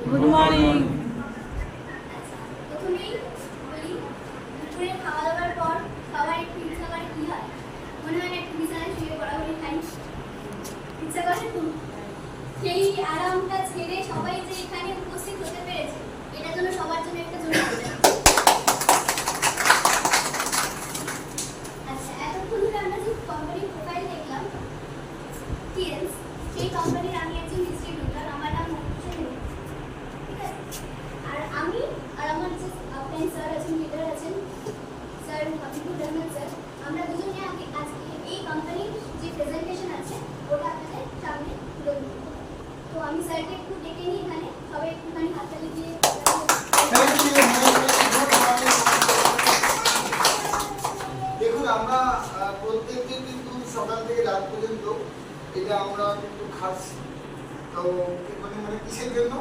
Good morning. প্রথমেই বলি, দুপুরে খাওয়া দাওয়ার পর সবার একটু ইচ্ছা করে কি হয়? মনে হয় না একটু বিছানায় শুয়ে পড়াগুলি খাই, ইচ্ছা করে তো। সেই আরামটা ছেড়ে সবাই যে এখানে উপস্থিত হতে পেরেছে, এটার জন্য সবার জন্য একটা জন্য। আচ্ছা, এতক্ষণ ধরে আমরা যে কোম্পানির প্রোফাইল দেখলাম টিএলস, সেই কোম্পানির আমি একজন ডিস্ট্রিবিউটর, আমার নাম মৌসুমী। ঠিক আছে, আর আমি আর আমার যে আপনার স্যার আছেন, লিডার আছেন স্যার হাবিবুর রহমান স্যার, আমরা দুজনে আজকে এই কোম্পানির যে প্রেজেন্টেশন আছে ওটা আপনাদের সামনে তুলে ধরব। তো আমি স্যারকে একটু ডেকে নিই, এখানে সবাই একটুখানি হাততালি দিয়ে। দেখুন, আমরা প্রত্যেকদিন কিন্তু সকাল থেকে রাত পর্যন্ত এটা আমরা কিন্তু খাচ্ছি। তো মানে কিসের জন্য?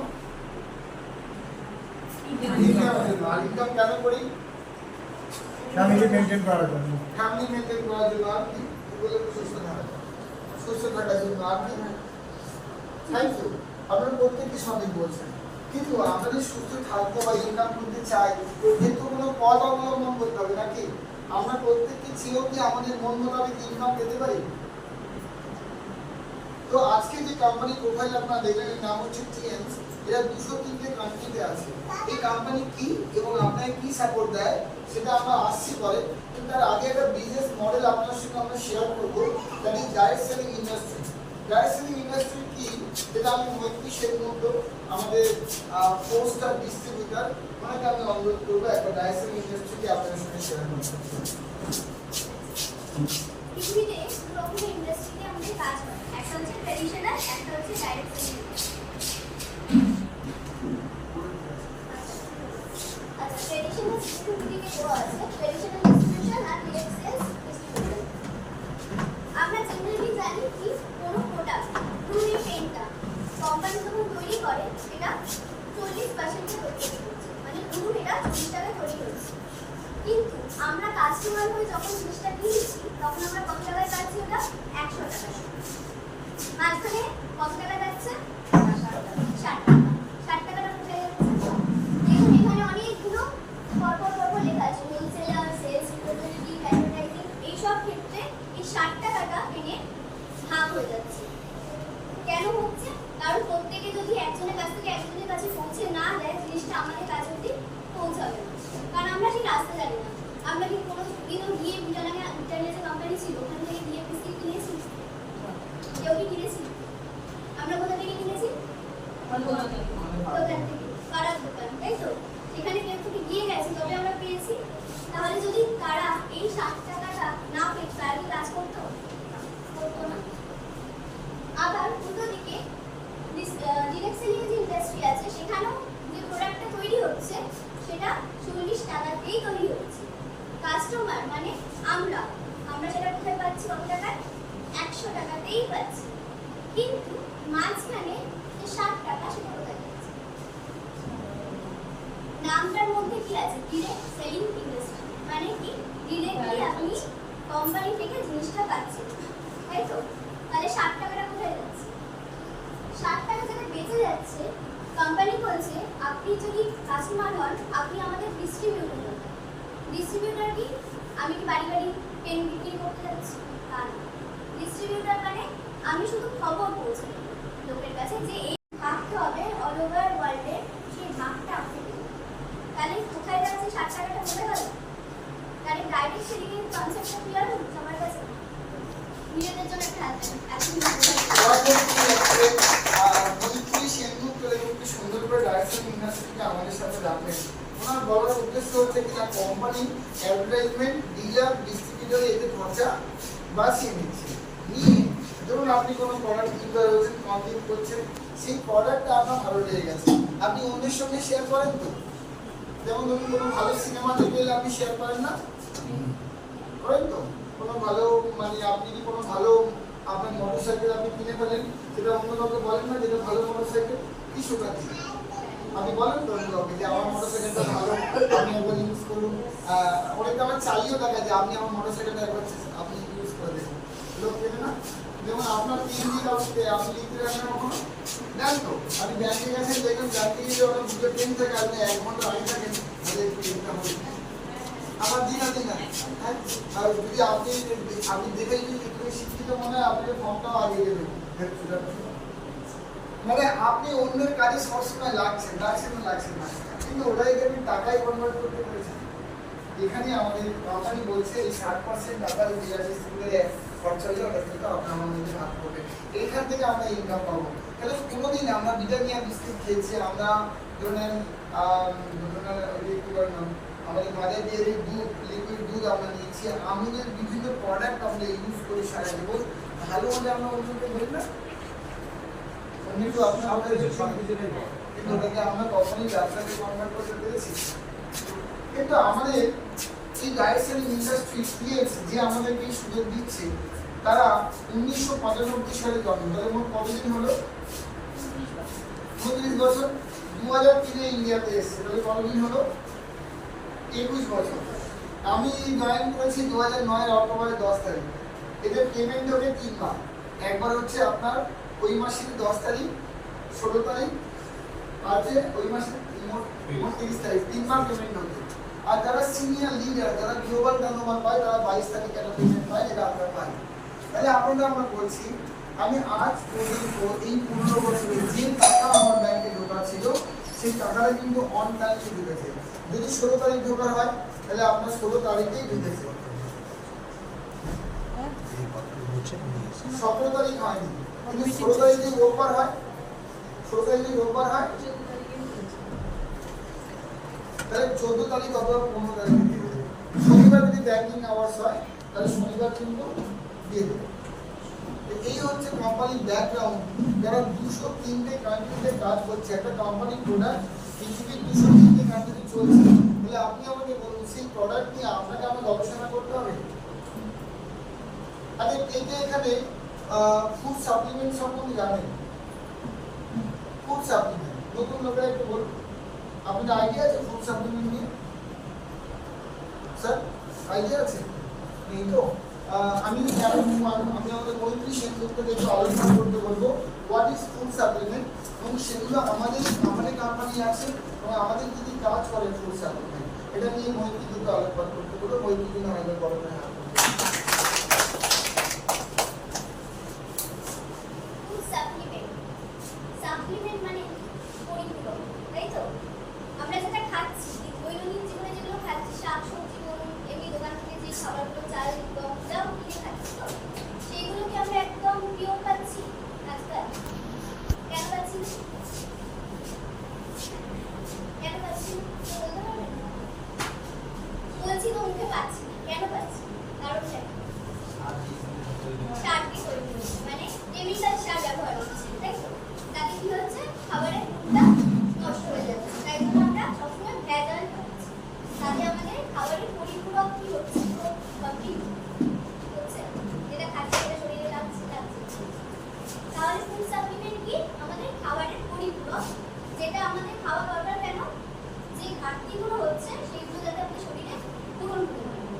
ইনকাম কেন করি? ফ্যামিলি মেনটেন করার জন্য। ফ্যামিলি মেনটেন করার জন্য, আর কি বলে সুস্থ থাকার জন্য। আর কি থ্যাংক ইউ, আপনারা প্রত্যেককে সঠিক বলছেন। কিন্তু আমরা যদি সুস্থ থাকতে বা ইনকাম করতে চাই, এর তো কোনো পথ অবলম্বন করতে হবে নাকি? আমরা প্রত্যেককে চেয়েও কি আমাদের মন মোতাবেক ইনকাম পেতে পারি? তো আজকে যে কোম্পানি প্রোফাইল আপনারা দেখলেন, এর নাম হচ্ছে টিএনস। এরা 203টে কান্ট্রিতে আছে। এই কোম্পানি কি এবং আপনাকে কি সাপোর্ট দেয় সেটা আমরা আসছি পরে, কিন্তু তার আগে একটা বিজনেস মডেল আপনার সঙ্গে আমরা শেয়ার করব, that is direct selling industry. Direct selling industry কি যেটা আমি মৈত্রী সেনগুপ্ত, আমাদের পোস্টার ডিস্ট্রিবিউটর, ওনাকে আমি অনুরোধ করবো একটা ডাইরেক্ট সেলিং ইন্ডাস্ট্রিকে আপনাদের সঙ্গে শেয়ার করতে। পৃথিবীতে দু রকমের ইন্ডাস্ট্রিতে আমাদের কাজ হয়, একটা হচ্ছে ট্র্যাডিশনাল, একটা হচ্ছে ডাইরেক্ট সেলিং। আচ্ছা, ট্র্যাডিশনাল সিস্টেম দিকে দেওয়া আছে, ট্র্যাডিশনাল ডিস্ট্রিবিউশন আর ডিরেক্ট সেলস ডিস্ট্রিবিউশন। আমরা জেনারেলি জানি কি কোনো প্রোডাক্ট, ধরুন এই পেনটা কোম্পানি যখন তৈরি করে এটা 40% তৈরি হচ্ছে, মানে ধরুন এটা 40 টাকায় তৈরি হচ্ছে। কিন্তু আমরা কাস্টমার হয়ে যখন জিনিসটা কিনছি তখন আমরা কত টাকায় পাচ্ছি? ওটা 100 টাকা। মাঝখানে কত টাকা যাচ্ছে? 60 টাকা। 60 টাকাটা কোথায় যাচ্ছে? দেখুন এখানে অনেকগুলো পরপর লেখা আছে, হোলসেলার, সেলস রিপ্রেজেন্টেটিভ, অ্যাডভার্টাইজিং। এইসব ক্ষেত্রে এই 60 টাকাটা এনে ভাগ হয়ে যাচ্ছে। কেন হচ্ছে? কারণ প্রত্যেকে যদি একজনের কাছ থেকে একজনের কাছে পৌঁছে না দেয়, জিনিসটা আমাদের কাছে অবধি পৌঁছাবে না। কারণ আমরা সেই রাস্তা জানি না। আমরা কি কোনো দিনও গিয়ে ইন্টারনেটে কোম্পানি ছিল ওখান থেকে গিয়ে বিস্কিট কিনেছি? কেউ কি কিনেছি? আমরা কোথা থেকে কিনেছি? দোকান থেকে, পাড়ার দোকান, তাই তো? সেখানে কেউ থেকে গিয়ে গেছে তবে আমরা পেয়েছি। তাহলে যদি তারা এই 60 টাকাটা না পেত, তারা কি কাজ করতো? করতো না। আবার উল্টো দিকে ডিরেক্ট সেলিং যে ইন্ডাস্ট্রি আছে, সেখানেও যে প্রোডাক্টটা তৈরি হচ্ছে সেটা 40 টাকাতেই তৈরি হচ্ছে। কাস্টমার মানে আমরা সেটা কোথায় পাচ্ছি? কত টাকায়? 100 টাকাতেই পাচ্ছি। কিন্তু মাঝখানে যে 60 টাকা সেটা কোথায় যাচ্ছে? নামটার মধ্যে কি আছে? Direct selling industry. মানে কি? ডিরেক্টলি আপনি কোম্পানি থেকে জিনিসটা পাচ্ছেন, তাই তো? তাহলে 60 টাকাটা কোথায় যাচ্ছে? 60 টাকা যেটা বেঁচে যাচ্ছে, কোম্পানি বলছে আপনি যদি কাস্টমার হন, আপনি আমাদের ডিস্ট্রিবিউটর হন। ডিস্ট্রিবিউটর কি? আমি কি বাড়ি বাড়ি পেন বিক্রি করতে যাচ্ছি? তা না। ডিস্ট্রিবিউটর মানে আমি শুধু খবর পৌঁছে দেব লোকের কাছে যে এই ভাগতে হবে অল ওভার ওয়ার্ল্ডে, সেই ভাগটা আপনি দেবেন। তাহলে কোথায় যাচ্ছে 60 টাকাটা? বলে গেল। তাহলে ডাইরেক্ট সেলিং এর কনসেপ্টটা ক্লিয়ার হলো সবার কাছে? নিজেদের জন্য একটা হাত দেন। মৈত্রী সেনগুপ্ত একটু সুন্দর করে ডাইরেক্ট সেলিং ইন্ডাস্ট্রিকে আমাদের সাথে রাখবেন। ওনার বলার উদ্দেশ্য হচ্ছে কিনা কোম্পানি অ্যাডভার্টাইজমেন্ট, ডিলার, ডিস্ট্রিবিউটর এতে খরচা বাঁচিয়ে নিচ্ছে। ধরুন আপনি কোনো প্রোডাক্ট কিনতে হয়েছেন, কমপ্লিট করছেন, সেই প্রোডাক্টটা আপনার ভালো লেগে গেছে, আপনি অন্যের সঙ্গে শেয়ার করেন তো? যেমন ধরুন কোনো ভালো সিনেমা দেখে এলে আপনি শেয়ার করেন না? করেন তো? কোনো ভালো মানে আপনি কি কোনো ভালো আপনার মোটরসাইকেল আপনি কিনে ফেলেন, সেটা অন্য কাউকে বলেন না যেটা ভালো মোটরসাইকেল? কি শোকাচ্ছি আপনি বলেন তো অন্য কাউকে যে আমার মোটরসাইকেলটা ভালো, আপনি একবার ইউজ করুন। অনেকে আমার চাইও দেখা যে আপনি আমার মোটরসাইকেলটা একবার আপনি ইউজ করে দেখুন, লোক কেনে না? যেমন আপনার পেন দিয়ে কাগজে আপনি লিখতে রাখেন কখনো দেন তো, আপনি ব্যাংকে গেছেন দেখেন ব্যাংকে গিয়ে ওরা দুটো পেন থেকে আপনি 1 ঘন্টা আগে থাকেন তাহলে একটু লিখতে হবে আমার দিন আছে না। হ্যাঁ, আর যদি আপনি দেখে যদি একটু শিক্ষিত মনে হয় আপনি ফর্মটাও আগে দেবেন। মানে আপনি অন্যের কাজে সবসময় লাগছেন না, কিন্তু ওটাকে আপনি টাকায় কনভার্ট করতে পেরেছেন। এখানে আমাদের কোম্পানি বলছে এই 60% টাকা ডিলারশিপ স্কুলে খরচা হলে ওটা কিন্তু আপনার মধ্যে ভাগ করবে, এইখান থেকে আমরা ইনকাম পাবো। তাহলে কোনোদিন আমরা ব্রিটানিয়া বিস্কিট খেয়েছি, আমরা ধরেন আমাদের মাদের দিয়ে দুধ, লিকুইড দুধ আমরা নিয়েছি, আমাদের বিভিন্ন প্রোডাক্ট আমরা ইউজ করি সারা জীবন, ভালো হলে আমরা অন্যকে বলি না, অন্যকে আপনার কিন্তু ওটাকে আমরা কখনোই ব্যবসাকে কনভার্ট করতে পেরেছি। কিন্তু আমাদের এই ডায়েট সেলিং ইন্ডাস্ট্রি ক্রিয়েটস যে আমাদেরকে এই সুযোগ দিচ্ছে, তারা 1995 সালে জন্ম, তাদের মোট কতদিন হলো? 29 বছর। 2003 ইন্ডিয়াতে এসেছে, তাহলে কতদিন হলো? 21 বছর। আমি জয়েন করেছি 2009 অক্টোবরের 10 তারিখ। এদের পেমেন্ট হবে 3 মাস, একবার হচ্ছে আপনার ওই মাসের 10 তারিখ, 16 তারিখ, আর যে ওই মাসের মোট 30 তারিখ, 3 মাস পেমেন্ট হবে। আর যারা সিনিয়র লিডার, যারা গ্লোবাল টার্নওভার পায়, তারা 22 তারিখ একটা পেমেন্ট পায়, এটা আপনারা পায়। তাহলে আপনাদের আমরা বলছি, আমি আজ পর্যন্ত এই 15 বছরে যে টাকা আমার ব্যাংকে ঢোকা ছিল, সেই টাকাটা কিন্তু অন টাইমে ঢুকেছে। যদি 16 তারিখ ঢোকা হয়, তাহলে আপনার 16 তারিখেই ঢুকেছে, 17 তারিখ হয়নি। কিন্তু 16 তারিখে রোববার হয়, 16 তারিখে রোববার হয়, তাহলে 14 তারিখ অথবা 15 তারিখ শনিবার যদি ব্যাংকিং আওয়ার্স হয়, তাহলে শনিবার কিন্তু দিয়ে দেবে। এই হচ্ছে কোম্পানির ব্যাকগ্রাউন্ড। যারা 203টে কান্ট্রিতে কাজ করছে, একটা কোম্পানির প্রোডাক্ট পৃথিবীর 203টে কান্ট্রিতে চলছে, তাহলে আপনি আমাকে বলুন সেই প্রোডাক্ট নিয়ে আপনাকে আমার গবেষণা করতে হবে। আরে কে কে এখানে ফুড সাপ্লিমেন্ট সম্বন্ধে জানেন? ফুড সাপ্লিমেন্ট নতুন লোকেরা একটু বলুন, আপনাদের আইডিয়া আছে ফুড সাপ্লিমেন্ট নিয়ে? স্যার আইডিয়া আছে? নেই তো? আমি আমাদের মৈত্রী সেনগুপ্তকে একটু আলোচনা করতে বলবো হোয়াট ইজ ফুড সাপ্লিমেন্ট, এবং সেগুলো আমাদের কোম্পানি আছে এবং আমাদের কি কি কাজ করে ফুড সাপ্লিমেন্ট, এটা নিয়ে মৈত্রী দুটো আলোচনা করতে বলবো। মৈত্রী দিন আমাদের বলবে। সাপ্লিমেন্ট মানে পরিপূরক, তাই তো? আমরা যেটা খাচ্ছি দৈনন্দিন জীবনে, যেগুলো খাচ্ছি, শাক সবজি বলুন, এমনি দোকান থেকে যে খাবারগুলো, চাল গম যাও কিনে খাচ্ছি, তো সেইগুলোকে আমরা একদম পিওর পাচ্ছি আজকাল? কেন পাচ্ছি না? কেন পাচ্ছি না বলতে পারবেন? বলছি তো মুখে পাচ্ছি না, কেন পাচ্ছি? কারণটা সার দিয়ে তৈরি হচ্ছে, মানে কেমিক্যাল সার ব্যবহার হচ্ছে, তাই তো? তাতে কি হচ্ছে? খাবারের গুণটা নষ্ট হয়ে যাচ্ছে, তাই জন্য আমরা সবসময় ভেজাল খাচ্ছি। তাতে আমাদের খাবারের পরিপূরক কি হচ্ছে? হচ্ছে যেটা খাচ্ছি সেটা শরীরে লাগছে। তাহলে ফুড সাপ্লিমেন্ট কি? আমাদের খাবারের পরিপূরক, যেটা আমাদের খাওয়া দরকার। কেন? যে ঘাটতিগুলো হচ্ছে সেগুলো যাতে আমাদের শরীরে পূরণ করতে পারে,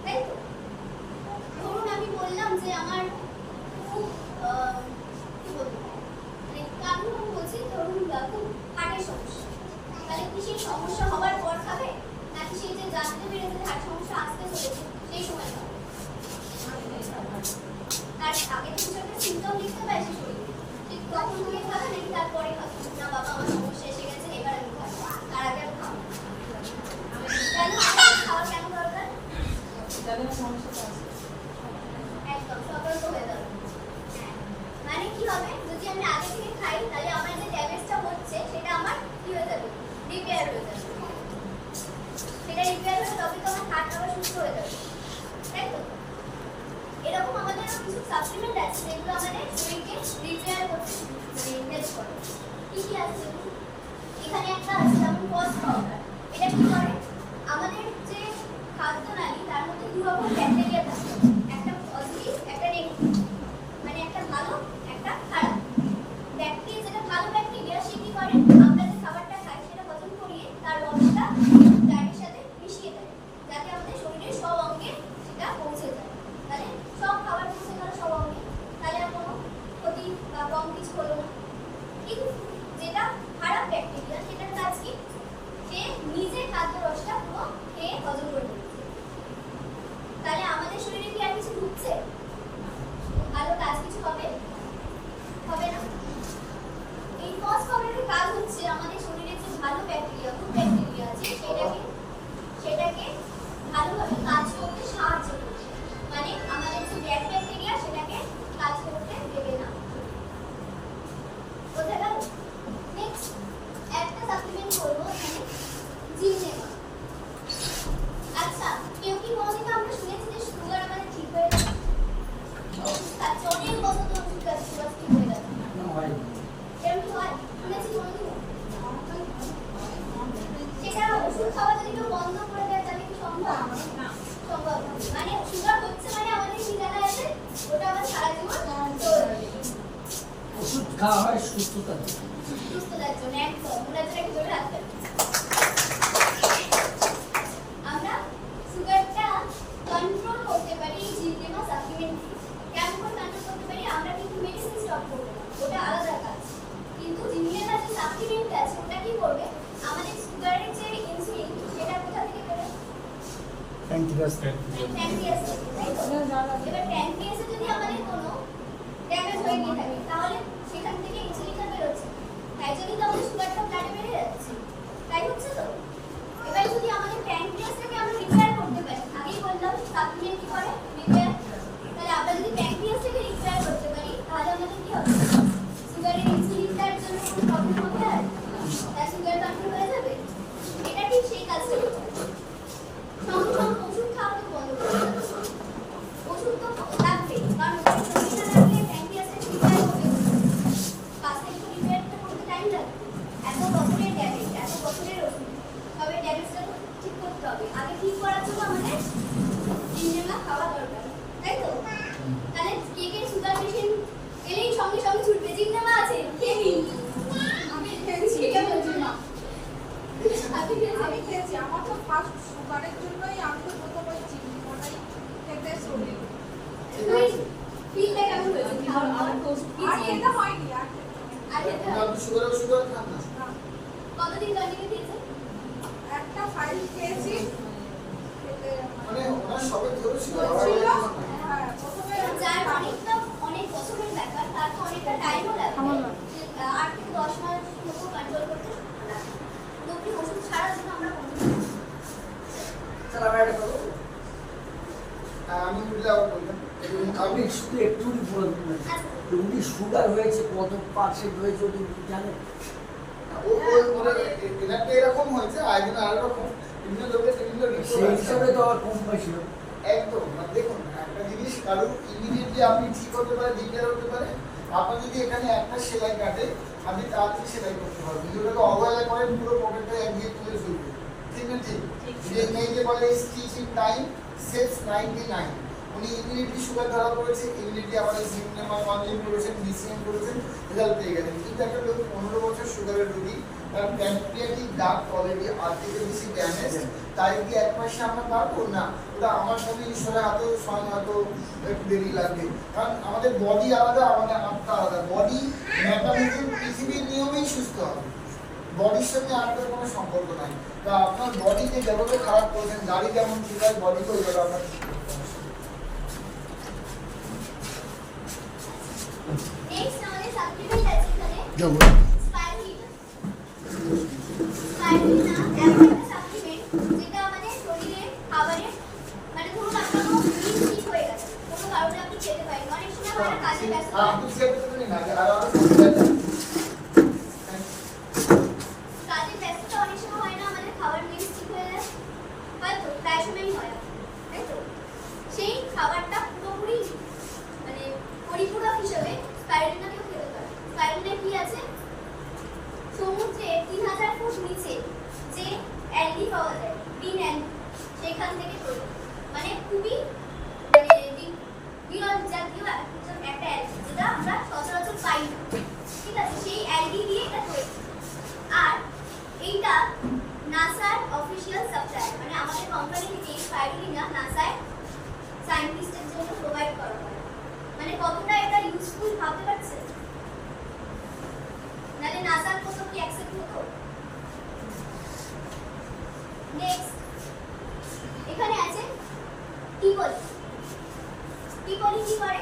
তাই তো? ধরুন আমি বললাম যে আমার খুব কি বলবো, মানে কারণ আমি বলছি, ধরুন খুব হার্টের সমস্যা, তাহলে কি সেই সমস্যা হওয়ার পর খাবে, নাকি সেই যে জানতে পেরেছে হার্ট সমস্যা আসতে চলেছে সেই সময় খাবে? তার আগে কিছু একটা সিমটম লিখতে পারে সে শরীরে, ঠিক তখন তুমি খাবে নাকি তারপরে খাবে? না বাবা আমার সমস্যা এসে গেছে, এবার আমি খাবো, তার আগে আমি খাবো। কেন খাওয়া কেন দরকার? একদম সতর্ক হয়ে যাবে। মানে কি হবে? যদি আমি আগে থেকে খাই, তাহলে আমার যে ড্যামেজটা হচ্ছে সেটা আমার কি হয়ে যাবে? রিপেয়ার হয়ে যাবে। সেটা রিপেয়ার হয়ে তবে তো আমার হার্ট আবার সুস্থ হয়ে যাবে, তাই তো? এরকম আমাদের কিছু সাপ্লিমেন্ট আছে যেগুলো আমাদের শরীরকে রিপেয়ার করতে হেল্প করে। কি কি আছে? এখানে একটা আছে যেমন পজ পাউডার। এটা কি করে? আমাদের যে খাদ্যনালী, তার মধ্যে দু রকম ব্যাকটেরিয়া থাকে, একটা পজিটিভ একটা নেগেটিভ, মানে একটা ভালো একটা খারাপ। ব্যাকটেরিয়া যেটা ভালো ব্যাকটেরিয়া, সে কি করে? আমরা যে খাবারটা খাই সেটা হজম করিয়ে তার রসটা ডায়েটের সাথে মিশিয়ে দেয়, যাতে আমাদের শরীরের সব অঙ্গে সেটা পৌঁছে যায়। তাহলে সব খাবার পৌঁছে গেল সব অঙ্গে, তাহলে যে সেটাকে ভালোভাবে কাজ করতে সাহায্য করছে, মানে আমাদের যে ব্যাড ব্যাকটেরিয়া সেটাকে কাজ করতে দেবে না। বোঝা গেল? নেক্সট একটা সাপ্লিমেন্ট করবো এখানে, জিমনেমা। আচ্ছা, কেউ কি কোনোদিন আমরা শুনেছি যে সুগার আমাদের ঠিক হয়ে যাবে? আচ্ছা, অনেক বছর ধরে ওষুধ খাচ্ছি, সুগার ঠিক হয়ে যাবে। এরকম কি হয়? শুনেছি কোনোদিন? সেটা ওষুধ খাওয়া যদি কেউ বন্ধ করে দেয় তাহলে কি সম্ভব? সম্ভব না। মানে সুগার হচ্ছে মানে আমাদের কি জানা আছে? ওটা আবার সারা জীবন চলবে। ওষুধ খাওয়া হয় সুস্থতার জন্য। সুস্থতার জন্য, একদম। ওটা যেটা ধরে রাখবেন। আমরা সুগারটা কন্ট্রোল করতে পারি এই জিমনেমা সাপ্লিমেন্ট দিয়ে। কেমন করে কন্ট্রোল করতে পারি? আমরা কিন্তু মেডিসিন স্টপ করব না, ওটা আলাদা কাজ। কিন্তু জিমনেমা যে সাপ্লিমেন্ট আছে ওটা কি করবে? আমাদের সুগারের যে ইনসুলিন সেটা কোথা থেকে বেরোয়? প্যানক্রিয়াস প্যানক্রিয়াস থেকে, তাই তো? এবার প্যানক্রিয়াসে যদি আমাদের কোনো ড্যামেজ হয়ে গিয়ে থাকে তাহলে সেখান থেকে ইনসুলিনটা বেরোচ্ছে, তাই জন্যই তো আমাদের সুগারটা ব্লাডে বেড়ে যাচ্ছে, তাই হচ্ছে তো? এবার যদি আমাদের প্যানক্রিয়াসটাকে আমরা রিপেয়ার করতে পারি, আগেই বললাম সাপ্লিমেন্ট কি করে? রিপেয়ার। তাহলে আমরা যদি প্যানক্রিয়াসটাকে রিপেয়ার করতে পারি তাহলে আমাদের কি হবে? সুগারের ইনসুলিনটার জন্য কোনো প্রবলেম হবে আর? তার সুগার কন্ট্রোল হয়ে যাবে। এটা ঠিক সেই কাজটা করবে। সঙ্গে সঙ্গে ওষুধ খাওয়া তো বন্ধ করে দেবে। ওষুধ তো লাগবে, কারণ ওষুধ না লাগলে প্যানক্রিয়াসটা রিপেয়ার হবে। কাজ থেকে তো রিপেয়ারটা করতে টাইম লাগবে। এত বছরের ড্যামেজ, এত বছরের ওষুধ, তবে ড্যামেজটা তো ঠিক করতে হবে। আগে ঠিক করার জন্য আমাদের জিমনেমা খাওয়া দরকার, তাই তো? তাহলে কে কে সুগার পেশেন্ট এলেই সঙ্গে সঙ্গে ছুটবে জিমনেমা আছে খেয়ে নিন। আমি খেয়েছি। এটা বলছি না। আপনি আমি খেয়েছি। আমার তো ফার্স্ট সুগারের জন্যই আমি তো প্রথম ওই চিনিটাই খেতে শুরু করি। ফিলটা কেমন হয়েছে? আর খেতে হয়নি, আর খেতে হয়নি। আর খেতে হয়? আপনি সুগার ওষুধ আর খান না? না, কতদিন কন্টিনিউ দিয়েছে? একটা ফাইল খেয়েছি। খেতে মানে ওনার সবে ধরেছিল হয়েছিল। হ্যাঁ, প্রথমে যার অনেকটা অনেক বছরের ব্যাপার, তার তো অনেকটা টাইমও লাগবে। 8 থেকে 10 মাস মতো কন্ট্রোল করতে লাগে। পুরোপুরি ওষুধ ছাড়ার জন্য আমরা কন্ট্রোল করি। স্যার আমি একটা কথা বলবো? আমি বুঝলে আবার বলবেন। আপনি শুধু একটু বলবেন না, উনি সুগার হয়েছে কত পার্সেন্ট হয়েছে ওটি জানেন? এনারটা এরকম হয়েছে, আয়োজন আর রকম, বিভিন্ন লোকের বিভিন্ন সেই হিসাবে তো আবার কম পাইছিল। একদম। মানে দেখুন, একটা জিনিস কারো ইমিডিয়েটলি আপনি ঠিক হতে পারে, রিপেয়ার হতে পারে। আপনার যদি এখানে একটা সেলাই কাটে, আপনি তাড়াতাড়ি সেলাই করতে পারবেন। যদি ওটাকে অবহেলা করেন, পুরো পকেটটা একদিকে তুলে ফেলবে। ঠিক না? ঠিক। যে মেয়েকে বলে স্টিচ ইন টাইম সেভস 99। উনি ইমিডিয়েটলি সুগার ধরা পড়েছে, ইমিডিয়েটলি আমাদের জিমনেমা কনজিউম করেছেন, ডিসিএম করেছেন, রেজাল্ট পেয়ে গেছেন। কিন্তু একটা লোক 15 বছর সুগারের রোগী, তার প্যানক্রিয়াটিক ডাক্ট অলরেডি আর্থিক বেশি ড্যামেজ, তাই কি এক মাসে আমরা পারবো না? ওটা আমার সাথে ঈশ্বরের হাতে স্বয়ং হয়তো একটু দেরি লাগবে। কারণ আমাদের বডি আলাদা, আমাদের আত্মা আলাদা। বডি মেকানিজম পৃথিবীর নিয়মেই সুস্থ হবে, বডির সঙ্গে আত্মার কোনো সম্পর্ক নাই। তা আপনার বডিকে যেভাবে খারাপ করছেন, গাড়ি যেমন ঠিক হয়, বডিকে ওইভাবে আপনার ঠিক করতে হবে। নেক্সট আমাদের সাপ্লিমেন্ট আছে এখানে স্পাইরুলিনা। স্পাইরুলিনা এমন একটা সাপ্লিমেন্ট যেটা আমাদের শরীরে খাবারের, মানে ধরুন আপনার কোনো জিনিস ঠিক হয়ে গেছে, কোনো কারণে আপনি খেতে পারেন, অনেক সময় হয় না কাজে ব্যস্ত আপনি সেভ করতে না, আরো সুবিধা। কাজে ব্যস্ত অনেক সময় হয় না আমাদের খাবার জিনিস ঠিক হয়ে যায়, হয়তো প্রায় সময়ই হয়, তাই তো? সেই খাবারটা পুরোপুরি মানে পরিপূরক হিসেবে স্পাইরুলিনাকেও খেতে পারে। স্পাইরুলিনা কি আছে? সমুদ্রে 3000 ফুট নিচে যে অ্যালগি পাওয়া যায়, গ্রিন অ্যালগি, সেখান থেকে তৈরি। মানে খুবই মানে বিরল জাতীয় একটা অ্যালগি, যেটা আমরা সচরাচর পাই না। ঠিক আছে, সেই অ্যালগি দিয়ে এটা তৈরি। আর এইটা নাসার অফিসিয়াল সাপ্লাই, মানে আমাদের কোম্পানি থেকে স্পাইরুলিনা নাসায় সায়েন্টিস্টের জন্য প্রোভাইড করা হয়। মানে কতটা এটা ইউজফুল ভাবতে পারছেন? নালে নাসার কত কি অ্যাকসেপ্ট হতো? নেক্সট এখানে আছে টিপলি। টিপলি কি করে?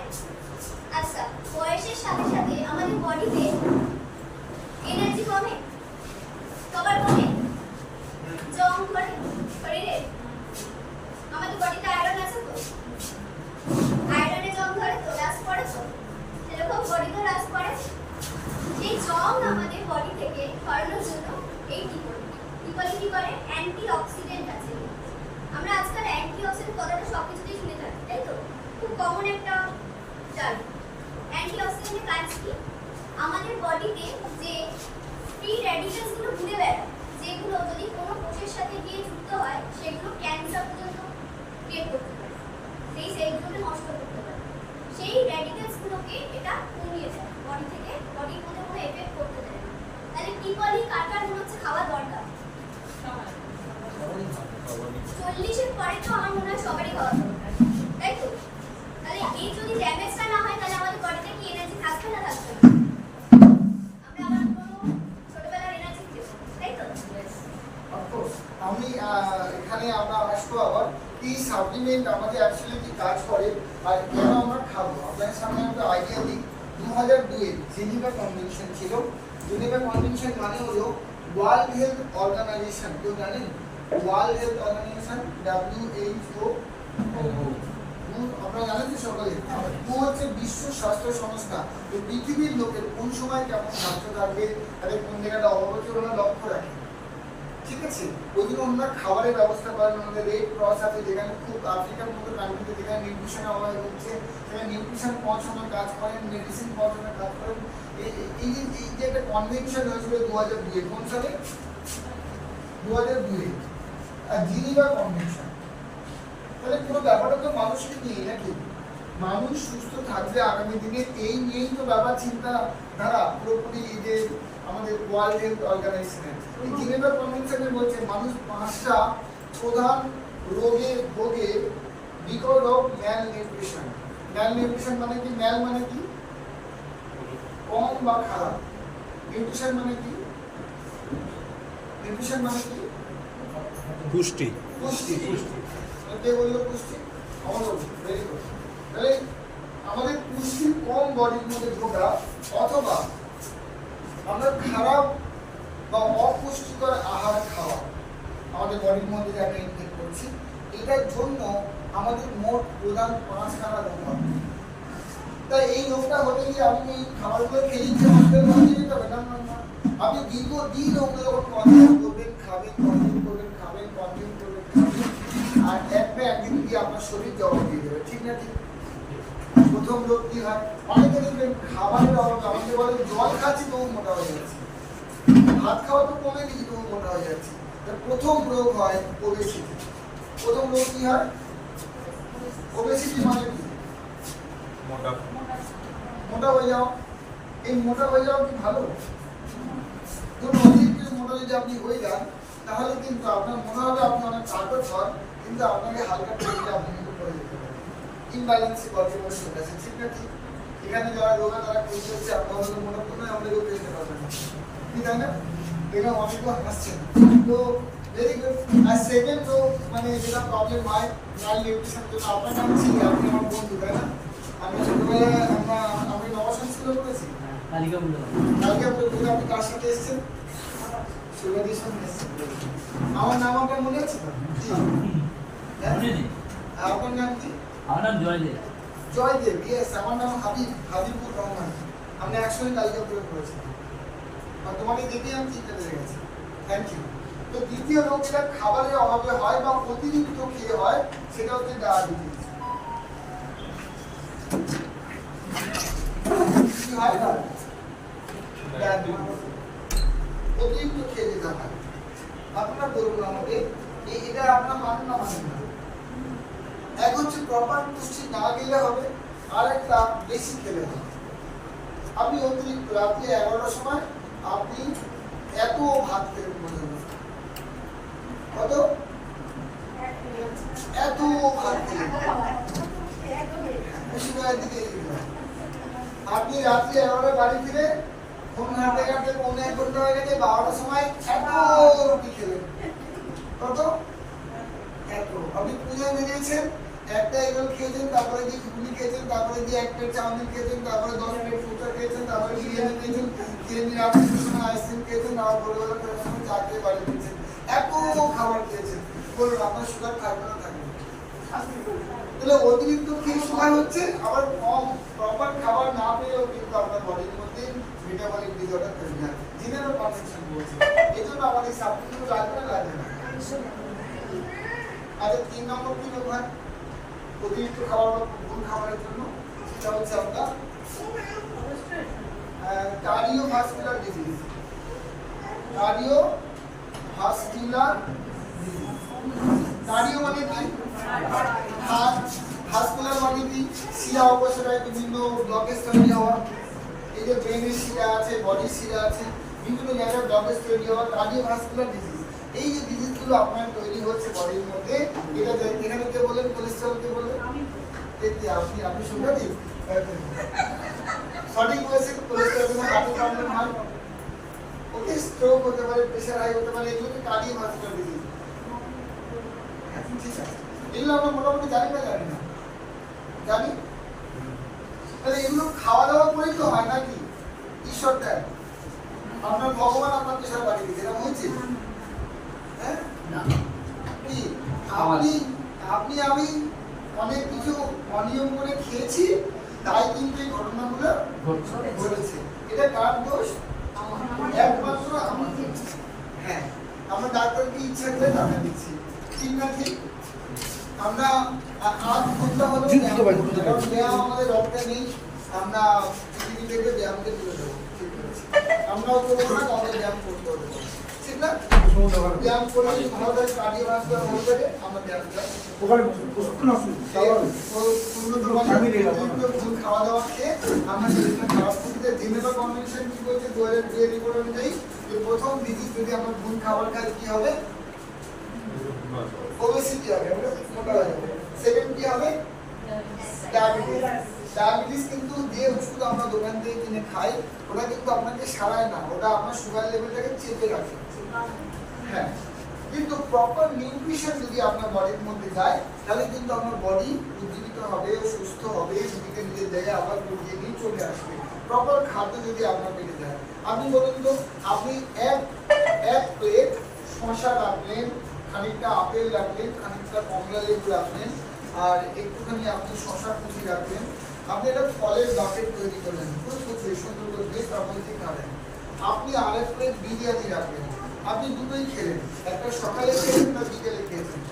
আচ্ছা, বয়সের সাথে সাথে আমাদের বডিতে এনার্জি কমে, সবার কমে, জং বলে কি করে অ্যান্টিঅক্সিডেন্ট আছে। আমরা আজকাল অ্যান্টিঅক্সিডেন্ট কথাটা সবকিছুতেই শুনে থাকি, তাই তো? খুব কমন একটা টার্ম। অ্যান্টিঅক্সিডেন্টের কাজ কি? আমাদের বডিতে যে ফ্রি র্যাডিক্যালস গুলো ঘুরে বেড়ায়, যেগুলো যদি কোনো কোষের সাথে গিয়ে যুক্ত হয় সেগুলো ক্যান্সার পর্যন্ত ক্রিয়েট করতে পারে, সেই সেলগুলোকে নষ্ট করতে পারে। সেই র্যাডিক্যালস গুলোকে এটা কমিয়ে দেয় বডি থেকে, বডির মধ্যে কোনো এফেক্ট করতে দেয় না। তাহলে টি কলি কার কার মনে হচ্ছে খাওয়া দরকার? 40-এর পরে তো আমার মনে হয় সবারই খাওয়া দরকার, তাই তো? তাহলে এই যদি ড্যামেজটা না হয় তাহলে আমাদের বডিতে কি এনার্জি থাকবে না থাকবে না? আমরা আবার কোনো ছোটবেলার এনার্জি পেব, তাই তো? অফকোর্স আমি এখানে আমরা আসবো আবার এই সাপ্লিমেন্ট আমাদের অ্যাকচুয়ালি কি কাজ করে আর কেন আমরা খাবো। আপনাদের সামনে একটা আইডিয়া দিই। 2002 জেনেভা কনভেনশন ছিল। জেনেভা কনভেনশন মানে হলো ওয়ার্ল্ড হেলথ অর্গানাইজেশন। কেউ জানেন ওয়ার্ল্ড হেলথ অর্গানাইজেশন WHO? আপনারা জানেন তো সকলে। ও হচ্ছে বিশ্ব স্বাস্থ্য সংস্থা। এই পৃথিবীর লোকের কোন সময় কেমন স্বাস্থ্য থাকবে, তাদের কোন জায়গাটা অবচল ওরা লক্ষ্য রাখে, ঠিক আছে? ওই জন্য ওনারা খাবারের ব্যবস্থা করেন। ওনাদের রেড ক্রস আছে, যেখানে খুব আফ্রিকার মতো কান্ট্রিতে যেখানে নিউট্রিশনের অভাব হচ্ছে সেখানে নিউট্রিশন পৌঁছানোর কাজ করেন, মেডিসিন পৌঁছানোর কাজ করেন। এই যে একটা কনভেনশন হয়েছিল 2002 কোন সালে? 2002 আর জিনিভা কনভেনশন। তাহলে পুরো ব্যাপারটা তো মানুষকে নিয়ে নাকি? মানুষ সুস্থ থাকবে আগামী দিনে, এই নিয়েই তো ব্যাপার চিন্তা ধারা পুরোপুরি। এই যে আমাদের ওয়ার্ল্ড হেলথ অর্গানাইজেশন এই জেনেভা কনভেনশনে বলছে মানুষ 5টা প্রধান রোগে ভোগে because of malnutrition. Malnutrition মানে কি? ম্যাল মানে কি? কম বা খারাপ। নিউট্রিশন মানে কি? নিউট্রিশন মানে কি? পুষ্টি। পুষ্টি। কে বললো পুষ্টি? আমাদের ভেরি গুড। তাহলে আমাদের পুষ্টি কম বডির মধ্যে ঢোকা অথবা আমরা খারাপ বা অপুষ্টিকর আহার খাওয়া আমাদের বডির মধ্যে যে আমরা ইনটেক করছি, এটার জন্য আমাদের মোট প্রধান 5খানা রোগ হয়। তাই এই রোগটা হতে গিয়ে আপনি এই খাবারগুলো খেয়ে যে আমাদের মধ্যে যেতে হবে না, আপনি দীর্ঘদিন ওগুলো যখন কন্টিনিউ করবেন, খাবেন, কন্টিনিউ করবেন, খাবেন, কন্টিনিউ করবেন, খাবেন, আর একদিন গিয়ে আপনার শরীর জবাব দিয়ে দেবে, ঠিক না? ঠিক। প্রথম রোগ কি হয়? অনেকে দেখবেন খাবারের অভাবে আমাকে বলে জল খাচ্ছি তবু মোটা হয়ে যাচ্ছে, ভাত খাওয়া তো কমে গেছি তবু মোটা হয়ে যাচ্ছে। প্রথম রোগ হয় ওবেসিটি। প্রথম রোগ কি হয়? ওবেসিটি মানে কি? মোটা হয়ে যাও। এই মোটা হয়ে যাওয়া কি ভালো? ধরুন অতিরিক্ত মোটা যদি আপনি হয়ে যান তাহলে কিন্তু আপনার মনে হবে আপনি অনেক তাকতবর, কিন্তু আপনাকে হালকা টেনে আপনি কিন্তু পড়ে যেতে পারেন। ইমব্যালেন্স বডি বলে চলে আসে, ঠিক না? ঠিক। এখানে যারা রোগা তারা খুঁজে হচ্ছে আপনার হয়তো মনে করলে আমাদের রোগ পেতে পারবেন না, কি তাই না? এখানে অনেকেও হাসছেন। তো ভেরি গুড। আর সেকেন্ড রোগ মানে যেটা প্রবলেম হয় ম্যাল নিউট্রিশন, জন্য আপনার নাম ছিল, আপনি আমার বন্ধু, তাই না? আমি ছোটবেলায় আমি নবসান স্কুলে পড়েছি। আপনি কার সাথে এসেছেন? সুগাদির সঙ্গে এসেছেন। আমার নাম আপনার মনে আছে তো? আপনার নাম কি? আমার নাম জয়দেব। জয়দেব, ইয়েস। আমার নাম হাবিবুর রহমান। আমরা একসঙ্গে কালিকাপুরে পড়েছি। আর তোমাকে দেখে আমি চিন্তা পেয়ে গেছি। Thank you. তো দ্বিতীয় রোগ যেটা খাবারের অভাবে হয় বা অতিরিক্ত খেয়ে হয় সেটা হচ্ছে ডায়াবেটিস। কি হয় না? অতিরিক্ত খেয়ে যেতে হয়। আপনারা বলুন আমাকে এটা আপনার মানেন না মানেন না? এক হচ্ছে প্রপার পুষ্টি না গেলে হবে, আর একটা বেশি খেলে হবে। আপনি অতিরিক্ত রাত্রি 11টার সময় আপনি এত ভাত খেলেন, মনে হবে কত? এত ভাত খেলেন। আপনি রাত্রি 11টায় বাড়ি ফিরে ফোন ঘাটতে ঘাটতে 1.5 ঘন্টা হয়ে গেছে, 12টার সময় এত রুটি খেলেন। কত? এত। আপনি পূজায় বেরিয়েছেন, একটা এগরোল খেয়েছেন, তারপরে দিয়ে ঘুগনি খেয়েছেন, তারপরে দিয়ে এক প্লেট চাউমিন খেয়েছেন, তারপরে 10 প্লেট ফুচকা খেয়েছেন, তারপরে বিরিয়ানি খেয়েছেন, বিরিয়ানি রাত্রির সময় আইসক্রিম খেয়েছেন, আবার ভোরবেলা ফেরার সময় চা খেয়ে বাড়ি ফিরছেন। এত খাবার খেয়েছেন, বলুন আপনার সুগার থাকবে না থাকবে? তাহলে অতিরিক্ত খেয়ে সুগার হচ্ছে, আবার কম প্রপার খাবার না পেলেও কিন্তু আপনার বডির মধ্যে মেটাবলিক ডিসঅর্ডার তৈরি হয়। জেনারেল কনভেনশন বলছে। এই জন্য আমাদের সাপ্লিমেন্ট লাগবে না। আচ্ছা 3 নম্বর কি রোগ হয় অতিরিক্ত খাবার বা ভুল খাবারের জন্য? সেটা হচ্ছে আপনার cardiovascular disease. Cardiovascular disease, cardio মানে কি? হার্ট, ভাস্কুলার মানে কি? শিরা উপশিরায় বিভিন্ন ব্লকেজ তৈরি হওয়া। এই যে ব্রেনের শিরা আছে, বডির শিরা আছে, বিভিন্ন জায়গায় ব্লকেজ তৈরি হওয়া কার্ডিওভাস্কুলার ডিজিজ। এই যে ডিজিজগুলো আপনার তৈরি হচ্ছে বডির মধ্যে, এটা এখানে কে বলেন? কোলেস্টেরল কে বলেন? আপনি শুনতে সঠিক বলেছে। কোলেস্টেরল হার্টের প্রবলেম হয়, ওকে স্ট্রোক হতে পারে, প্রেশার হাই হতে পারে, এগুলোকে কার্ডিওভাস্কুলার ডিজিজ। ঠিক আছে, এগুলো আমরা মোটামুটি জানি না জানি না? জানি। তাহলে এগুলো খাওয়া দাওয়া করেই তো হয় নাকি? ঈশ্বর দেয়, আপনার ভগবান আপনার প্রেশার বাড়িয়ে দিচ্ছে, এরকম হয়েছে? হ্যাঁ কি আপনি আমি অনেক কিছু অনিয়ম করে খেয়েছি, তাই কিন্তু এই ঘটনাগুলো ঘটেছে। এটা কার দোষ? একমাত্র আমার দোষ। হ্যাঁ, আমরা ডাক্তারকে ইচ্ছা করে টাকা দিচ্ছি, ঠিক না? ঠিক। আমরা আজ ঘন্টা হলো ব্যায়াম আমাদের রক্তে নেই, আমরা পৃথিবী থেকে ব্যায়ামকে তুলে দেবো, ঠিক আছে? আমরাও করবো না, আমাদের ব্যায়াম করতে হবে, ঠিক না? ব্যায়াম করে আমাদের কার্ডিওভাস্কুলার হয়ে যাবে, আমরা ব্যায়ামটা খাওয়া দাওয়া খেয়ে আমরা জেনেভা কনভেনশন কি বলছে 2002 এর রিপোর্ট অনুযায়ী যে প্রথম ডিজিজ যদি আমরা ভুল খাবার খাই কি হবে? ওবেসিটি হবে, মোটা হয়ে যাবে। সেকেন্ড কি হবে? ডায়াবেটিস। ডায়াবেটিস কিন্তু যে ওষুধ আমরা দোকান থেকে কিনে খাই ওটা কিন্তু আপনাকে সারায় না, ওটা আপনার সুগার লেভেলটাকে চেপে রাখে। হ্যাঁ, কিন্তু প্রপার নিউট্রিশন যদি আপনার বডির মধ্যে যায় তাহলে কিন্তু আপনার বডি উজ্জীবিত হবে, সুস্থ হবে, নিজেকে নিজের জায়গায় আবার গুটিয়ে নিয়ে চলে আসবে। প্রপার খাদ্য যদি আপনার পেটে যায়, আপনি বলুন তো, আপনি এক প্লেট শসা রাখলেন, খানিকটা আপেল রাখলেন, খানিকটা কমলা লেবু রাখলেন, আর একটুখানি আপনি শসা কুচি রাখলেন, আপনি একটা ফলের বাকেট তৈরি করলেন, খুব সুন্দর করে বেশ আপনি খাবেন। আপনি আরেক প্লেট বিরিয়ানি রাখলেন, আপনি দুটোই খেলেন, একটা সকালে খেলেন না বিকেলে খেয়েছেন।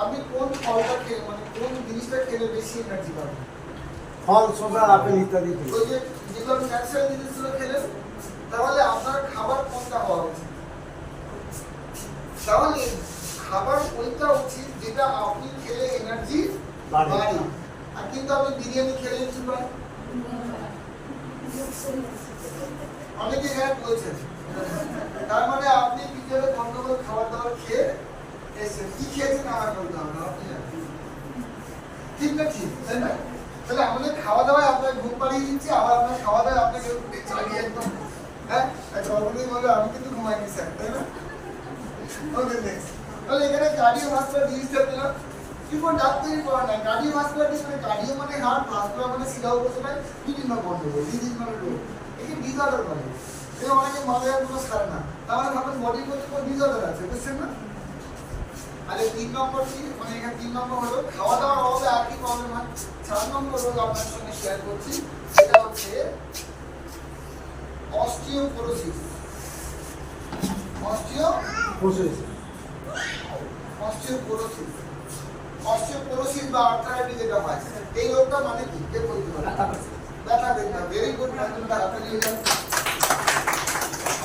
আপনি কোন ফলটা খেলে, মানে কোন জিনিসটা খেলে বেশি এনার্জি পাবেন? ফল, শসা, আপেল ইত্যাদি। ওই যে যেগুলো ন্যাচারাল জিনিসগুলো খেলেন, তাহলে আপনার খাবার কোনটা হওয়া উচিত? তাহলে খাবার ওইটা উচিত যেটা আপনি খেলে এনার্জি বাড়ে। আর কিন্তু আপনি বিরিয়ানি খেলে কি পান? অনেকে হ্যাঁ বলছেন, তার মানে আপনি বিকেলে গন্ডগোল খাবার দাবার খেয়ে এসেছেন। কি খেয়েছেন আমার বলতে হবে না, আপনি ঠিক না? ঠিক, তাই না? তাহলে আমাদের খাওয়া দাওয়ায় আপনার ঘুম পাড়িয়ে দিচ্ছে, আবার আপনার খাওয়া দাওয়ায় আপনাকে চালিয়ে একদম। হ্যাঁ, সর্বদিন বলে আমি কিন্তু ঘুমাইনি স্যার, তাই না? ওকে, নেক্সট। তাহলে এখানে কার্ডিওভাস্কুলার ডিজিজটা পেলাম, কিন্তু ডাক্তারি পড়া নাই। কার্ডিওভাস্কুলার ডিজিজ মানে কার্ডিও মানে হার্ট, ভাস্কুলার মানে শিরা উপশিরায় বিভিন্ন গন্ডগোল, ডিজিজ মানে রোগ, একে ডিসঅর্ডার বলে। এই অনেকে মাথায় কোনো সারে না, তার মানে ভাবেন বডির মধ্যে কোনো ডিসঅর্ডার আছে, বুঝছেন না? আর 3 নম্বর কি, মানে এখানে 3 নম্বর হলো খাওয়া দাওয়ার অভাবে আর কি প্রবলেম হয়। 4 নম্বর রোগ আপনার সঙ্গে শেয়ার করছি, সেটা হচ্ছে অস্টিওপোরোসিস। অস্টিওপোরোসিস বা আর্থ্রাইটিস যেটা হয়, এই রোগটা মানে কি? কে বলতে পারে? ব্যথা বেদনা। ভেরি গুড, আপনারা হাতে নিয়ে যান।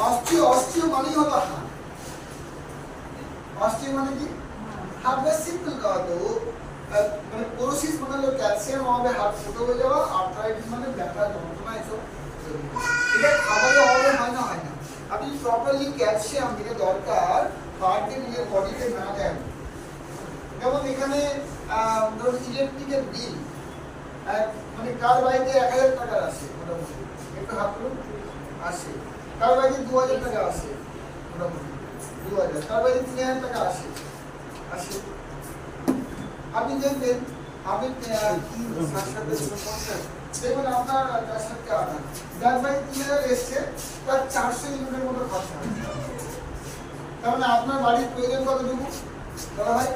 অস্টিও মানে হলো হাড়। অস্টিও মানে কি? হাড়। বেশ সিম্পল কথা তো, মানে পোরোসিস মানে হলো ক্যালসিয়াম অভাবে হাড় ছোট হয়ে যাওয়া, আর্থ্রাইটিস মানে ব্যথা যন্ত্রণা, এসব। এটা খাবারের অভাবে হয় না, হয় না। আপনি প্রপারলি ক্যালসিয়াম যেটা দরকার হার্টে নিজের বডিতে না দেন। যেমন এখানে ধরুন ইলেকট্রিকের বিল, মানে কার বাড়িতে 1000 টাকা আসে মোটামুটি, একটু হাত করুন, আসে। কার বাড়িতে 2000 টাকা আসে মোটামুটি, 2000। কার বাড়িতে 3000 টাকা আসে। আপনি দেখবেন, আপনি দেখবেন আপনার 400 টাকা, যার বাড়িতে 3000 এসছে তার 400 ইউনিটের মতো খরচা। তার মানে আপনার বাড়ির প্রয়োজন কতটুকু বলা হয়?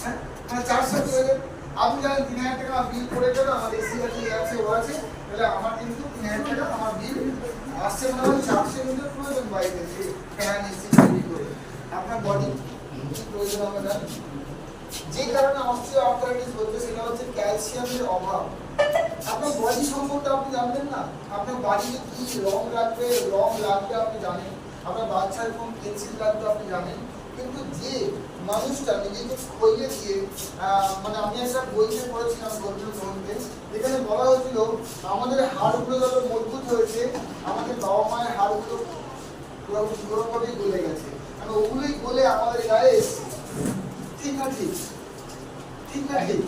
হ্যাঁ, মানে 400 প্রয়োজন। আপনি জানেন 3000 টাকা বিল করে গেল, আমার এসি আছে, আছে, ও আছে, তাহলে আমার কিন্তু 3000 টাকা আমার বিল আসছে, মানে আমার 400 ইউনিটের প্রয়োজন বাড়িতে, যে ফ্যান এসি তৈরি করে। আপনার বডি কি প্রয়োজন আমরা জানি? যে কারণে অস্টিওআর্থ্রাইটিস হচ্ছে সেটা হচ্ছে ক্যালসিয়ামের অভাব। আপনার বডি সম্পর্কে আপনি জানবেন না, আপনার বাড়িতে কি রং লাগবে আপনি জানেন, আপনার বাচ্চার কোন পেন্সিল লাগবে আপনি জানেন, কিন্তু যে মানুষটা নিজেকে খইয়ে দিয়ে মানে আমি একটা বইতে পড়েছিলাম গভীর গ্রন্থে, এখানে বলা হয়েছিল আমাদের হাড়গুলো যত মজবুত হয়েছে আমাদের বাবা মায়ের হাড়গুলো পুরোপুরি গলে গেছে, কারণ ওগুলোই গলে আমাদের গায়ে ঠিক না ঠিক? ঠিক না ঠিক?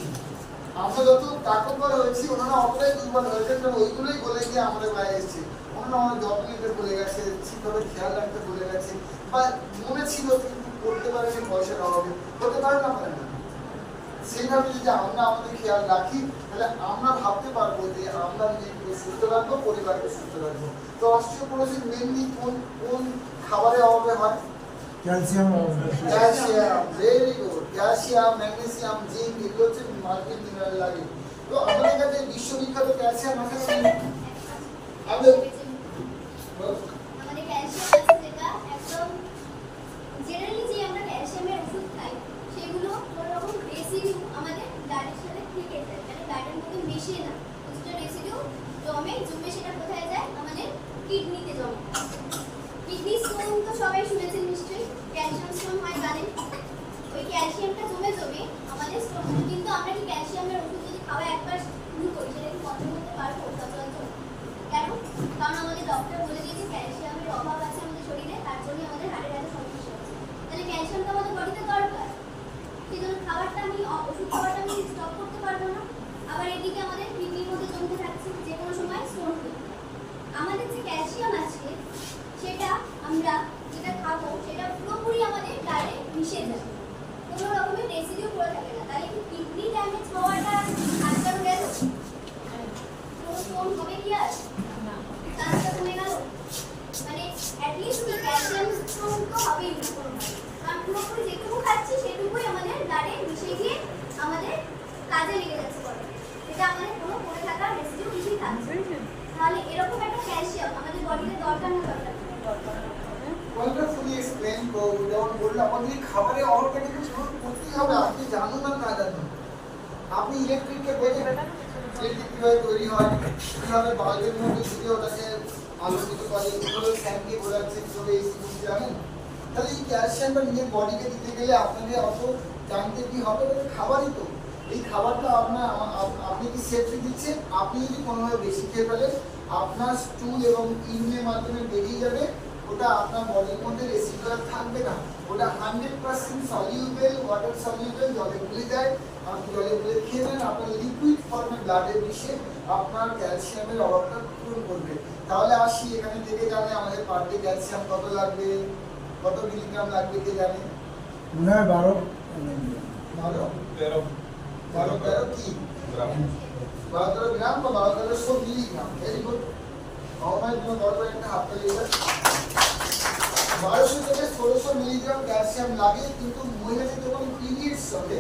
আমরা যত তাকতবর হয়েছি ওনারা অতটাই দুর্বল হয়েছে, কারণ ওইগুলোই গলে গিয়ে আমাদের গায়ে এসছে। ওনারা আমাদের যত্ন নিতে ভুলে গেছে, ঠিকভাবে খেয়াল রাখতে ভুলে গেছে, বা মনে ছিল কিন্তু করতে পারেনি পয়সার অভাবে, করতে পারে না পারে না। সেইভাবে যদি আমরা আমাদের খেয়াল রাখি তাহলে আমরা ভাবতে পারবো যে আমরা নিজেকে সুস্থ রাখবো, পরিবারকে সুস্থ রাখবো। তো অস্টিওপোরোসিস মেনলি কোন খাবারের অভাবে হয়? Calcium calcium, very good. Calcium, magnesium, zinc এগুলো হচ্ছে মাল্টি মিনারেল লাগে। তো আমাদের কাছে বিশ্ববিখ্যাত ক্যালসিয়াম আছে না? আমাদের আমাদের ক্যালসিয়াম আছে যেটা একদম জেনারেলি যে আমরা ক্যালসিয়ামের ওষুধ খাই সেগুলো কোনো রকম রেসিডিউ আমাদের ডায়েটের সাথে থেকে যায়, মানে ডায়েটের মধ্যে মিশে না, কিছুটা রেসিডিউ জমে সেটা কোথায় যায়? আমাদের কিডনিতে জমে। কিডনি স্টোন তো সবাই শুনেছেন নিশ্চয়ই, ক্যালসিয়াম স্টোন হয় জানেন। ওই ক্যালসিয়ামটা জমে আমাদের স্টোন হয়। কিন্তু আমরা কি ক্যালসিয়ামের ওষুধ যদি খাওয়া একবার শুরু করি সেটা কি বন্ধ করতে পারবো সচরাচর? কেন? কারণ আমাদের ডক্টর বলে দিয়েছে ক্যালসিয়ামের অভাব আছে আমাদের শরীরে, তার জন্য আমাদের হার্টের এত সমস্যা হচ্ছে। তাহলে ক্যালসিয়ামটা আমাদের বডিতে দরকার, সেই জন্য খাবারটা ওষুধ খাওয়াটা আমি স্টপ করতে পারবো না। আবার এদিকে আমাদের কিডনির মধ্যে জমতে থাকছে, যে কোনো সময় স্টোন হবে। আমাদের যে ক্যালসিয়াম আছে সেটা আমরা যেটা খাবো সেটা পুরোপুরি আমাদের গায়ে মিশে যাবে, কোনো রকমের রেসিডিউ পড়ে থাকে না। তাহলে কি কিডনি ড্যামেজ হওয়াটা আটকানো গেল? কোনো স্টোন হবে কি আর? চান্সটা কমে গেল? মানে অ্যাটলিস্ট ক্যালসিয়াম স্টোন তো হবেই না কোনোভাবে, কারণ পুরোপুরি যেটুকু খাচ্ছি সেটুকুই আমাদের গায়ে মিশে গিয়ে আমাদের কাজে লেগে যাচ্ছে পরে, যেটা আমাদের কোনো পড়ে থাকা রেসিডিউ কিছুই থাকছে। তাহলে এরকম একটা ক্যালসিয়াম আমাদের বডিতে দরকার না দরকার? ওয়ান্ডারফুলি এক্সপ্লেইন করবো। যেমন বললাম আমাদের খাবারের অভাবটা কিন্তু পূরণ করতেই হবে, আপনি জানুন আর না জানুন। আপনি ইলেকট্রিককে বোঝেন, ইলেকট্রিক কীভাবে তৈরি হয়, কীভাবে বাল্বের মধ্যে ঢুকে ওটাকে আলোকিত করে, কীভাবে ফ্যানকে বোঝাচ্ছে, কীভাবে এসি বুঝতে জানেন। তাহলে এই ক্যালসিয়ামটা নিজের বডিকে দিতে গেলে আপনাকে অত জানতে কি হবে? খাবারই তো, এই খাবারটা আপনি কি সেফলি দিচ্ছেন? আপনি যদি কোনোভাবে বেশি খেয়ে ফেলেন আপনার স্টুল এবং ইউরিনের মাধ্যমে বেরিয়ে যাবে, ওটা আপনার বডির মধ্যে রেসিডুয়াল থাকবে না, ওটা 100% সলিউবেল, ওয়াটার সলিউবেল, জলে গুলে যায়। আপনি জলে গুলে খেয়ে নেন, আপনার লিকুইড ফর্মে ব্লাডে মিশে আপনার ক্যালসিয়ামের অভাবটা পূরণ করবে। তাহলে আসি এখানে থেকে জানে আমাদের পার ডে ক্যালসিয়াম কত লাগবে, কত মিলিগ্রাম লাগবে কে জানে? মনে হয় 12 কি 12 গ্রাম বা 1200 মিলিগ্রাম। Very good. আমার জন্য দরকার একটা হাফ লিটার। 1200 থেকে 1600 মিলিগ্রাম ক্যালসিয়াম লাগে, কিন্তু মহিলাদের যখন পিরিয়ডস হবে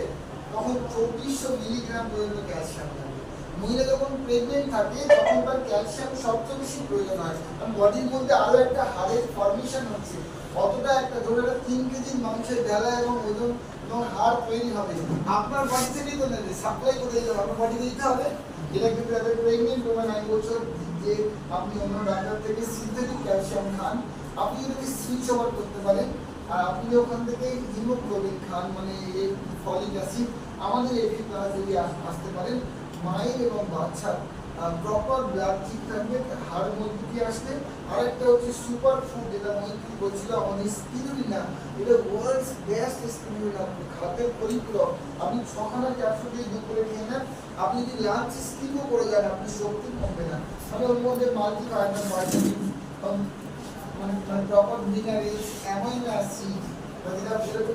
তখন 2400 মিলিগ্রাম পর্যন্ত ক্যালসিয়াম লাগে। মহিলা যখন প্রেগনেন্ট থাকে তখন তার ক্যালসিয়াম সবচেয়ে বেশি প্রয়োজন হয়, কারণ বডির মধ্যে আরো একটা হাড়ের ফর্মেশন হচ্ছে, অতটা একটা ধরে 3 কেজি মাংসের ঢালা এবং ওজন এবং হাড় তৈরি হবে। আপনার বডি থেকেই তো নেবে, সাপ্লাই করে দিতে হবে, আপনার বডি দিতে হবে। এটা কিন্তু একটা প্রেগনেন্ট ওম্যান 9 বছর যে আপনি অন্য ডাক্তার থেকে সিনথেটিক ক্যালসিয়াম খান, আপনি যদি সুইচ ওভার করতে পারেন আর আপনি ওখান থেকে হিমোগ্লোবিন খান, মানে এই ফলিক অ্যাসিড আমাদের এটি দ্বারা যদি আসতে পারেন, মায়ের এবং বাচ্চার প্রপার ব্লাড ঠিক থাকবে, হাড় মজবুতি আসবে। আর একটা হচ্ছে সুপার ফুড, যেটা মৈত্রী বলছিল আমাদের স্পিরুলিনা, এটা ওয়ার্ল্ডস বেস্ট স্পিরুলিনা, খাদ্যের পরিপূরক। আপনি 6খানা ক্যাপসুল দিয়ে দুপুরে খেয়ে নেন, আপনি যদি লাঞ্চ স্কিপও করে যান আপনি শক্তি কমবে না। মানে ওর মধ্যে মাল্টিভাইটামিন, ভাইটামিন, মানে প্রপার মিনারেলস, অ্যামাইনো অ্যাসিড, যেটা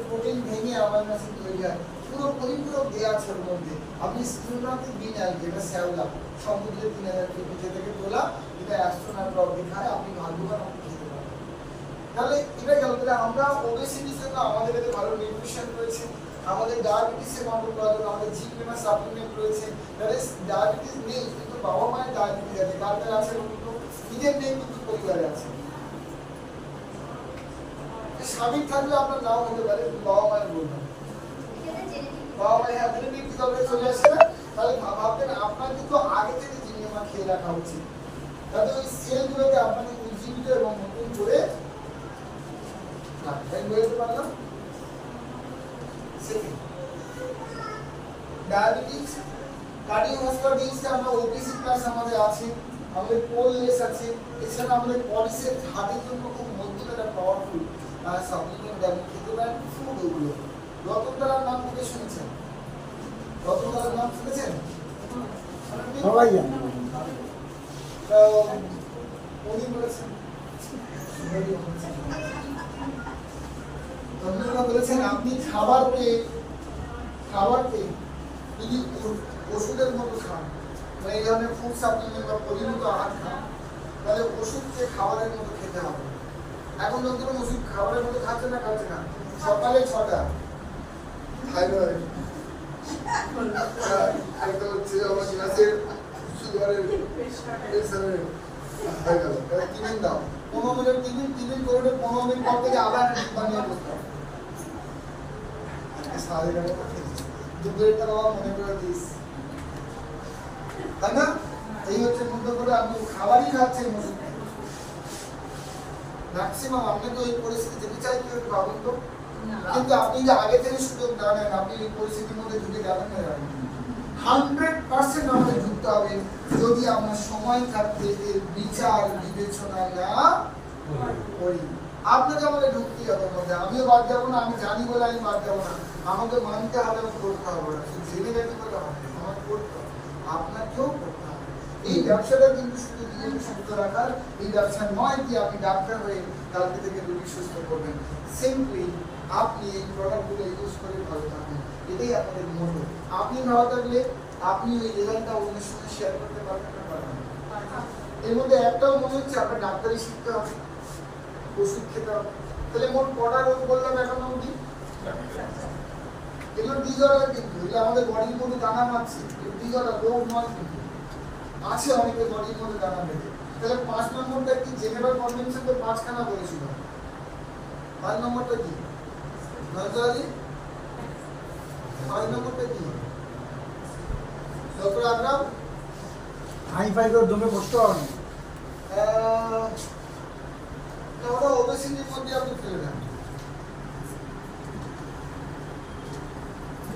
প্রোটিন ভেঙে অ্যামাইনো অ্যাসিড তৈরি হয়, পুরো পরিপূরক দেওয়া আছে ওর মধ্যে। আপনি স্পিরুলিনাতে বিন অ্যালগি, যেটা শ্যাওলা, সমুদ্রের 3000 ফুট নিচে থেকে তোলা, এটা অ্যাস্ট্রোনটরা দেখায়, আপনি ভাগ্যবান, আপনি খেতে পারেন। তাহলে এটা গেল। তাহলে আমরা ওবেসিটির জন্য আমাদের কাছে ভালো নিউট্রিশন রয়েছে, আমাদের ডায়াবেটিসের কন্ট্রোল করার জন্য আমাদের জিঙ্ক সাপ্লিমেন্ট রয়েছে। তাহলে ডায়াবেটিস নেই কিন্তু বাবা মায়ের ডায়াবেটিস আছে, কার কার আছে? নিজের নেই কিন্তু পরিবারে আছে। স্বামীর থাকলে আপনার নাও হতে পারে, বাবা মায়ের বলবেন। এখানে জেনেটিক বাবা মায়ের জেনেটিক কিভাবে চলে আসে না, তাহলে ভাববেন আপনার কিন্তু আগে থেকে জিনিয়া খেয়ে রাখা উচিত, তাহলে ওই সেলগুলোকে আপনাকে উজ্জীবিত এবং নতুন করে রাখতে বলতে পারলাম। সেকেন্ড, ডায়াবেটিস, কার্ডিওভাস্কুলার ডিজিজে আমরা ওবিসি প্লাস আমাদের আছে, আমাদের কোললেস আছে, এছাড়া আমাদের পলিসের হার্টের জন্য খুব মজবুত একটা পাওয়ারফুল সাপ্লিমেন্ট আপনি খেতে পারেন, ফুড ওগুলো। রতনতলার নাম থেকে শুনেছেন? রতনতলার নাম শুনেছেন? সবাই জানে। উনি বলেছেন, রতনতলা বলেছেন আপনি খাবারকে যদি ওষুধের মতো খান, মানে এই ধরনের ফুড সাপ্লিমেন্ট বা পরিমিত আহার খান, তাহলে ওষুধকে খাবারের মতো খেতে হবে। এখন যখন ওষুধ খাবারের মতো খাচ্ছে না, সকালে 6টা থাইরয়েড, একটা হচ্ছে আমার গ্যাসের সুগারের প্রেসারের হয়ে গেল, তাহলে কিনেন দাও 15 মিনিট টিফিন করে 15 মিনিট পর থেকে আবার বানিয়ে বসতাম সাড়ে 11টা দুপুরেরটা বাবা মনে করে দিস, তাই না? এই হচ্ছে মূলত করে আপনি খাবারই খাচ্ছেন ওষুধ। ম্যাক্সিমাম আপনি তো এই পরিস্থিতি যেতে চাই কি পাবেন তো, কিন্তু আপনি যে আগে থেকে সুযোগ না নেন, আপনি এই পরিস্থিতির মধ্যে ঢুকে যাবেন না, 100% আমাদের ঢুকতে হবে যদি আমরা সময় থাকতে এর বিচার বিবেচনা না করি। আপনাকে আমাদের ঢুকতেই হবে মধ্যে, আমিও বাদ যাবো না, আমি জানি বলে আমি বাদ যাবো না, আমাকে মানতে হবে, করতে হবে না, জেনে গেতে বলে হবে, আমার করতে হবে, আপনাকেও করতে হবে। এই ব্যবসাটা কিন্তু শুধু নিজেকে সুস্থ রাখার এই ব্যবসা নয় যে আপনি ডাক্তার হয়ে কালকে থেকে রোগী সুস্থ করবেন, সিম্পলি আপনি এই প্রোডাক্টগুলো ইউজ করে ভালো থাকবেন, এটাই আপনাদের মোটো। আপনি ভালো থাকলে আপনি ওই রেজাল্টটা অন্যের সঙ্গে শেয়ার করতে পারবেন না, পারবেন না। এর মধ্যে একটাও মনে হচ্ছে আপনার ডাক্তারি শিখতে হবে, ওষুধ খেতে হবে, তাহলে মোট কটা রোগ বললাম এখন অবধি? এগুলো ডিজঅর্ডার, কিন্তু এগুলো আমাদের বডির মধ্যে দানা মারছে, ডিজঅর্ডার, রোগ নয় কিন্তু আছে অনেকের বডির মধ্যে দানা বেঁধে। তাহলে 5 নম্বরটা কি? জেনেভার কনভেনশন তো 5খানা বলেছিল, 5 নম্বরটা কি? নজরদারি 5 নম্বরটা কি? ডক্টর আকরাম হাই-ফাই করে দমে বসতে হবে না। ওরা ওবেসিটির মধ্যে আপনি ফেলে দেন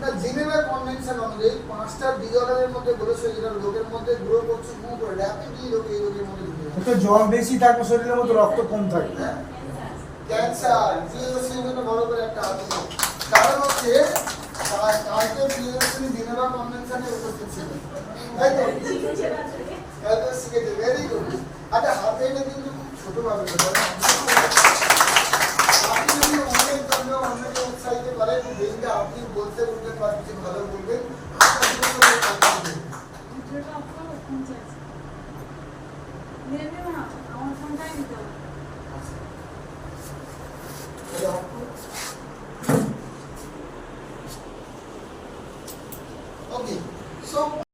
না। জেনেভার কনভেনশন অনুযায়ী 5টা ডিজঅর্ডারের মধ্যে বলেছে যেটা লোকের মধ্যে গ্রো করছে, খুব র্যাপিডলি লোক এই রোগের মধ্যে ঢুকে যাচ্ছে। তো জল বেশি থাকবে শরীরের মধ্যে, রক্ত কম থাকে। ক্যান্সার, প্রিয়দর্শনের জন্য বড় করে একটা আলোচনা, কারণ হচ্ছে কালকে প্রিয়দর্শনী জেনেভার কনভেনশনে উপস্থিত ছিল, তাই তো? কালকে শিখেছে, ভেরি গুড। আচ্ছা, হাতে এটা কিন্তু খুব ছোটভাবে আপনি যদি অনেক জন্য অন্যকে উৎসাহিত করেন, দেখবে আপনি বলতে বলতে পারছেন, ভালো বলবেন, আমার ফোনটাই নিতে হবে। Okay, so